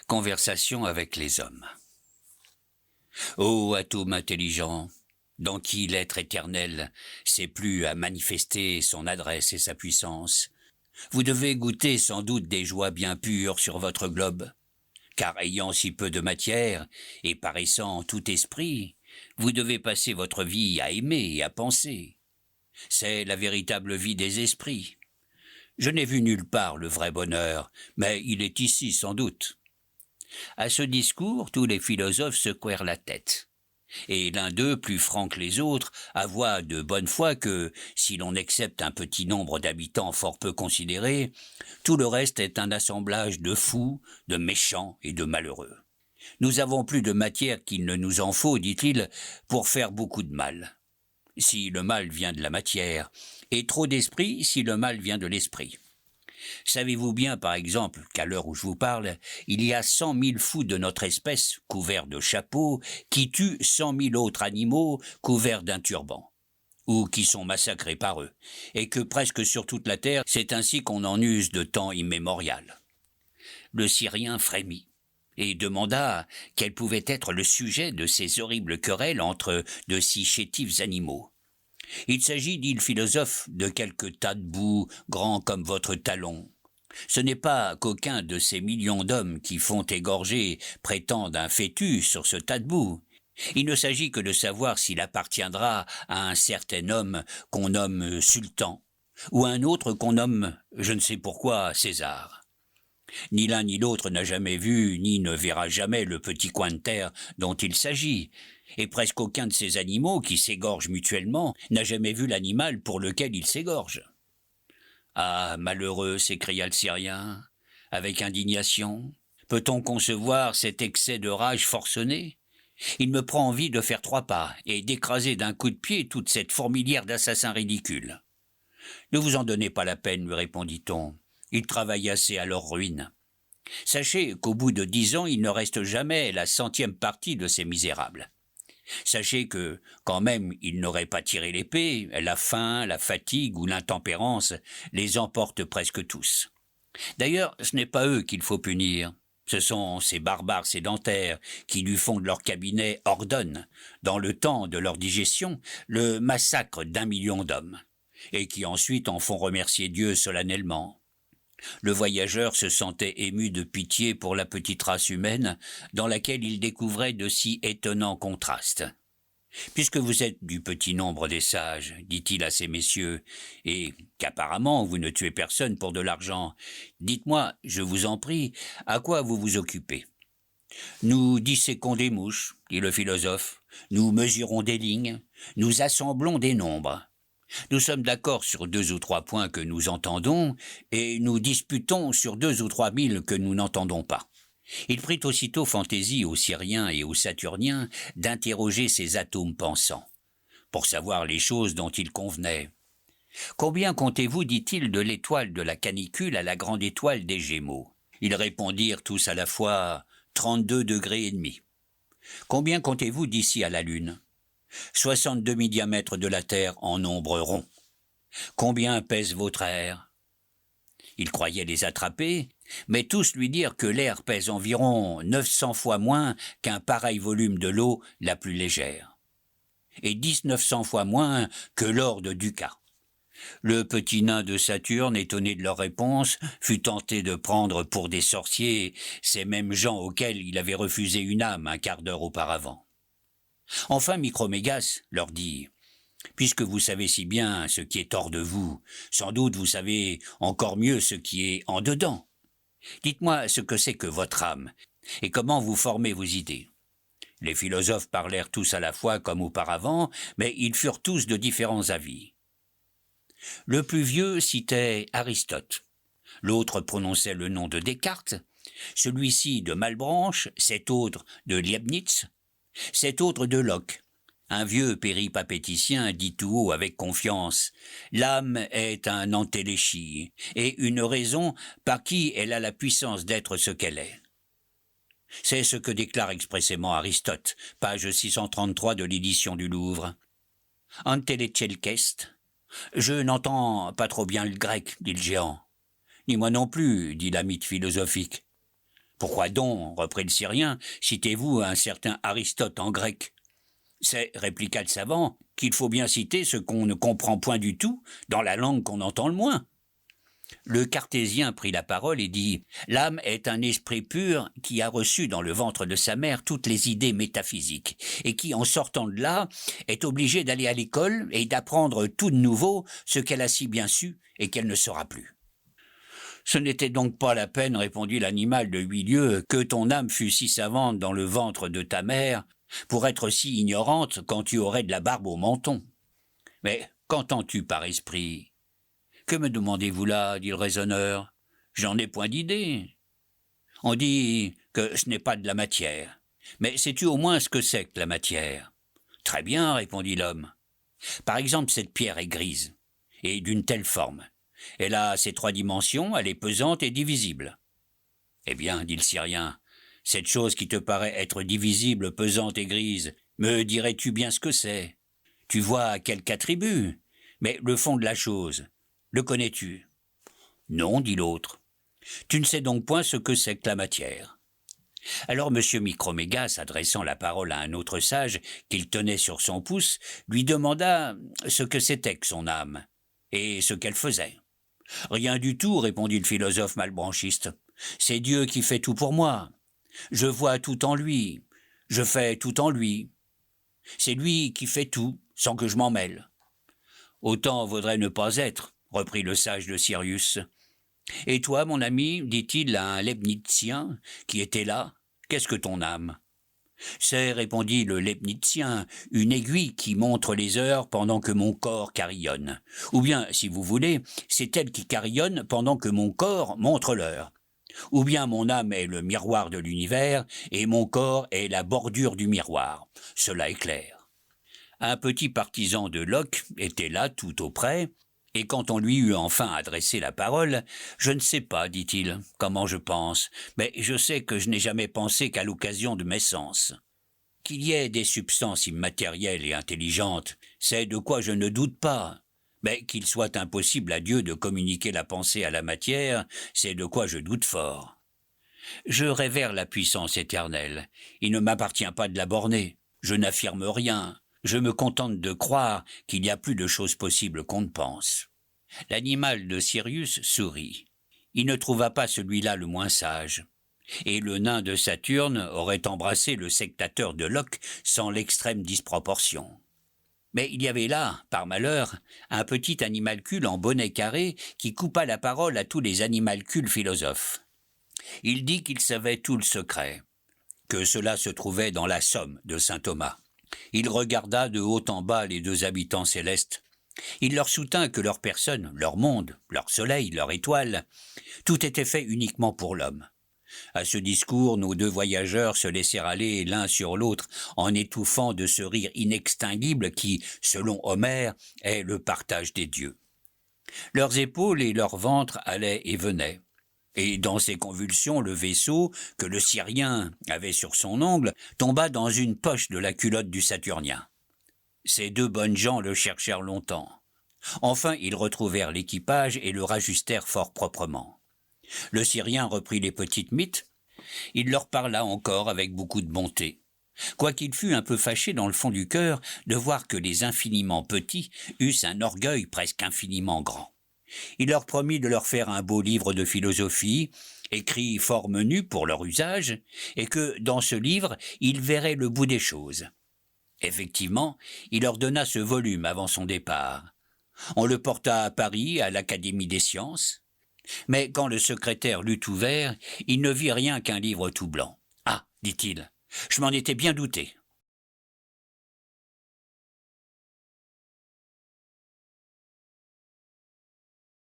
Conversation avec les hommes. Ô atome intelligent, dans qui l'être éternel sait plus à manifester son adresse et sa puissance, vous devez goûter sans doute des joies bien pures sur votre globe, car ayant si peu de matière et paraissant tout esprit, vous devez passer votre vie à aimer et à penser. C'est la véritable vie des esprits. Je n'ai vu nulle part le vrai bonheur, mais il est ici sans doute. À ce discours, tous les philosophes secouèrent la tête. Et l'un d'eux, plus franc que les autres, avoua de bonne foi que, si l'on excepte un petit nombre d'habitants fort peu considérés, tout le reste est un assemblage de fous, de méchants et de malheureux. Nous avons plus de matière qu'il ne nous en faut, dit-il, pour faire beaucoup de mal. Si le mal vient de la matière, et trop d'esprit si le mal vient de l'esprit. Savez-vous bien, par exemple, qu'à l'heure où je vous parle, il y a 100 000 fous de notre espèce, couverts de chapeaux, qui tuent 100 000 autres animaux couverts d'un turban, ou qui sont massacrés par eux, et que presque sur toute la terre, c'est ainsi qu'on en use de temps immémorial. Le Syrien frémit et demanda quel pouvait être le sujet de ces horribles querelles entre de si chétifs animaux. Il s'agit, dit le philosophe, de quelques tas de boue grands comme votre talon. Ce n'est pas qu'aucun de ces millions d'hommes qui font égorger prétendent un fœtus sur ce tas de boue. Il ne s'agit que de savoir s'il appartiendra à un certain homme qu'on nomme sultan, ou à un autre qu'on nomme, je ne sais pourquoi, César. Ni l'un ni l'autre n'a jamais vu, ni ne verra jamais le petit coin de terre dont il s'agit, et presque aucun de ces animaux qui s'égorgent mutuellement n'a jamais vu l'animal pour lequel il s'égorge. « Ah, malheureux !» s'écria le Syrien, avec indignation. « Peut-on concevoir cet excès de rage forcené ? Il me prend envie de faire 3 pas et d'écraser d'un coup de pied toute cette fourmilière d'assassins ridicules. »« Ne vous en donnez pas la peine, lui répondit-on. Ils travaillent assez à leur ruine. Sachez qu'au bout de 10 ans, il ne reste jamais la 100e partie de ces misérables. Sachez que, quand même ils n'auraient pas tiré l'épée, la faim, la fatigue ou l'intempérance les emportent presque tous. D'ailleurs, ce n'est pas eux qu'il faut punir. Ce sont ces barbares sédentaires qui du fond de leur cabinet ordonnent, dans le temps de leur digestion, le massacre d'1 million d'hommes, et qui ensuite en font remercier Dieu solennellement. » Le voyageur se sentait ému de pitié pour la petite race humaine dans laquelle il découvrait de si étonnants contrastes. « Puisque vous êtes du petit nombre des sages, dit-il à ces messieurs, et qu'apparemment vous ne tuez personne pour de l'argent, dites-moi, je vous en prie, à quoi vous vous occupez ? » « Nous disséquons des mouches, dit le philosophe, nous mesurons des lignes, nous assemblons des nombres. Nous sommes d'accord sur 2 ou 3 points que nous entendons, et nous disputons sur 2 ou 3 000 que nous n'entendons pas. » Il prit aussitôt fantaisie aux Syriens et aux Saturniens d'interroger ces atomes pensants, pour savoir les choses dont il convenait. « Combien comptez-vous, dit-il, de l'étoile de la canicule à la grande étoile des Gémeaux ?» Ils répondirent tous à la fois 32 degrés et demi. « Combien comptez-vous d'ici à la Lune ? 62 milliamètres de la Terre en nombre rond. Combien pèse votre air ? » Il croyait les attraper, mais tous lui dirent que l'air pèse environ 900 fois moins qu'un pareil volume de l'eau la plus légère, et 1900 fois moins que l'or de Ducat. Le petit nain de Saturne, étonné de leur réponse, fut tenté de prendre pour des sorciers ces mêmes gens auxquels il avait refusé une âme un quart d'heure auparavant. Enfin Micromégas leur dit « Puisque vous savez si bien ce qui est hors de vous, sans doute vous savez encore mieux ce qui est en dedans. Dites-moi ce que c'est que votre âme, et comment vous formez vos idées. » Les philosophes parlèrent tous à la fois comme auparavant, mais ils furent tous de différents avis. Le plus vieux citait Aristote, l'autre prononçait le nom de Descartes, celui-ci de Malebranche, cet autre de Leibniz, cet autre de Locke. Un vieux péripatéticien dit tout haut avec confiance « L'âme est un entéléchie, et une raison par qui elle a la puissance d'être ce qu'elle est. » C'est ce que déclare expressément Aristote, page 633 de l'édition du Louvre. « Antelechelkest » Je n'entends pas trop bien le grec, dit le géant. « Ni moi non plus, dit l'amite philosophique. » Pourquoi donc, reprit le Syrien, citez-vous un certain Aristote en grec? C'est, répliqua le savant, qu'il faut bien citer ce qu'on ne comprend point du tout dans la langue qu'on entend le moins. Le cartésien prit la parole et dit « L'âme est un esprit pur qui a reçu dans le ventre de sa mère toutes les idées métaphysiques et qui, en sortant de là, est obligé d'aller à l'école et d'apprendre tout de nouveau ce qu'elle a si bien su et qu'elle ne saura plus. » « Ce n'était donc pas la peine, répondit l'animal de 8 lieues, que ton âme fût si savante dans le ventre de ta mère pour être si ignorante quand tu aurais de la barbe au menton. Mais qu'entends-tu par esprit ? Que me demandez-vous là, dit le raisonneur. J'en ai point d'idée. On dit que ce n'est pas de la matière. Mais sais-tu au moins ce que c'est que la matière ? Très bien, répondit l'homme. Par exemple, cette pierre est grise, et d'une telle forme. Elle a ses 3 dimensions, elle est pesante et divisible. Eh bien, dit le Syrien, cette chose qui te paraît être divisible, pesante et grise, me dirais-tu bien ce que c'est ? Tu vois quelque attribut, mais le fond de la chose, le connais-tu ? Non, dit l'autre. Tu ne sais donc point ce que c'est que la matière. Alors M. Microméga, s'adressant la parole à un autre sage qu'il tenait sur son pouce, lui demanda ce que c'était que son âme, et ce qu'elle faisait. « Rien du tout, répondit le philosophe malbranchiste. C'est Dieu qui fait tout pour moi. Je vois tout en lui, je fais tout en lui. C'est lui qui fait tout, sans que je m'en mêle. » Autant vaudrait ne pas être, reprit le sage de Sirius. « Et toi, mon ami, dit-il à un Leibnizien qui était là, qu'est-ce que ton âme ? » C'est, répondit le Leibnizien, une aiguille qui montre les heures pendant que mon corps carillonne. Ou bien, si vous voulez, c'est elle qui carillonne pendant que mon corps montre l'heure. Ou bien mon âme est le miroir de l'univers et mon corps est la bordure du miroir. Cela est clair. Un petit partisan de Locke était là tout auprès, et quand on lui eut enfin adressé la parole, « Je ne sais pas, dit-il, comment je pense, mais je sais que je n'ai jamais pensé qu'à l'occasion de mes sens. Qu'il y ait des substances immatérielles et intelligentes, c'est de quoi je ne doute pas, mais qu'il soit impossible à Dieu de communiquer la pensée à la matière, c'est de quoi je doute fort. Je révère la puissance éternelle, il ne m'appartient pas de la borner, je n'affirme rien. Je me contente de croire qu'il y a plus de choses possibles qu'on ne pense. » L'animal de Sirius sourit. Il ne trouva pas celui-là le moins sage. Et le nain de Saturne aurait embrassé le sectateur de Locke sans l'extrême disproportion. Mais il y avait là, par malheur, un petit animalcule en bonnet carré qui coupa la parole à tous les animalcules philosophes. Il dit qu'il savait tout le secret, que cela se trouvait dans la Somme de saint Thomas. Il regarda de haut en bas les 2 habitants célestes. Il leur soutint que leur personne, leur monde, leur soleil, leur étoile, tout était fait uniquement pour l'homme. À ce discours, nos 2 voyageurs se laissèrent aller l'un sur l'autre en étouffant de ce rire inextinguible qui, selon Homère, est le partage des dieux. Leurs épaules et leur ventre allaient et venaient. Et dans ces convulsions, le vaisseau, que le Syrien avait sur son ongle, tomba dans une poche de la culotte du Saturnien. Ces 2 bonnes gens le cherchèrent longtemps. Enfin, ils retrouvèrent l'équipage et le rajustèrent fort proprement. Le Syrien reprit les petites mites. Il leur parla encore avec beaucoup de bonté, quoiqu'il fût un peu fâché dans le fond du cœur de voir que les infiniment petits eussent un orgueil presque infiniment grand. Il leur promit de leur faire un beau livre de philosophie, écrit fort menu pour leur usage, et que, dans ce livre, ils verraient le bout des choses. Effectivement, il leur donna ce volume avant son départ. On le porta à Paris, à l'Académie des sciences. Mais quand le secrétaire l'eut ouvert, il ne vit rien qu'un livre tout blanc. « Ah, dit-il, je m'en étais bien douté.